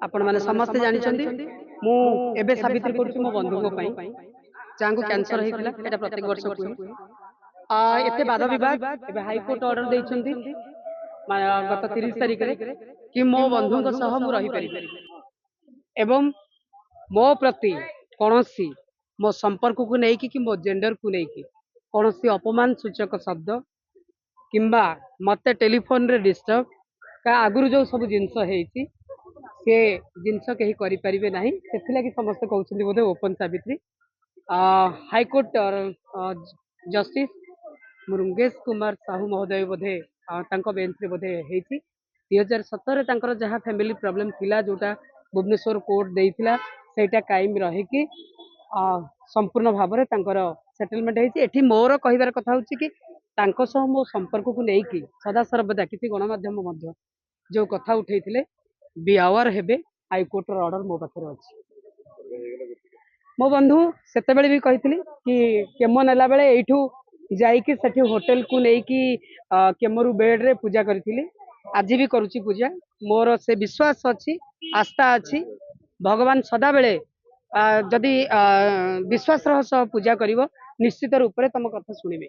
आपण माने समस्ते जानिछन्ती मु एबे साबित्री करछु मो बंधुको पई जांगु कैंसर हेतिला एटा प्रत्येक वर्ष कुए एते बाधा विवाद एबे हाई कोर्ट ऑर्डर दैछन्ती गत 30 तारिख रे कि मो बंधुको सह मु रही परिबे एवं मो प्रति कोनोसी मो संपर्क को नै कि मो जेंडर को नै कि कोनोसी अपमान सूचक शब्द किंबा मते टेलीफोन रे डिस्टर्ब का आगुरु जो सब जिंस हेछि से जिनस कहीं करें ना से समस्त कहते बोधे ओपन सावित्री हाईकोर्ट जस्टिस मुरुंगेश कुमार साहू महोदय बोधे बेंच रे बोधे 2017 जहाँ फैमिली प्रॉब्लम थिला जोटा भुवनेश्वर कोर्ट देइथिला सेटा कायम रहे कि संपूर्ण भाव में सेटलमेंट होती एठी मोर कहबार कथा होची कि तांको सह मो संपर्क को लेकिन सदा सर्वदा किसी गणमाध्यम जो कथा उठे बी आवर हेबे हाईकोर्ट ऑर्डर मो पाखे अच्छी मो बंधु सेते भी कही कि केमो नेला बेले एठू जाइकी सेठी होटल को लेकिन केमोरु बेड रे पूजा करी आज भी करुच्ची पूजा मोर से विश्वास अच्छी आस्था अच्छी भगवान सदा बेले जदि विश्वास सह पूजा करिवो निश्चित रूप से तुम कथा शुणिबे।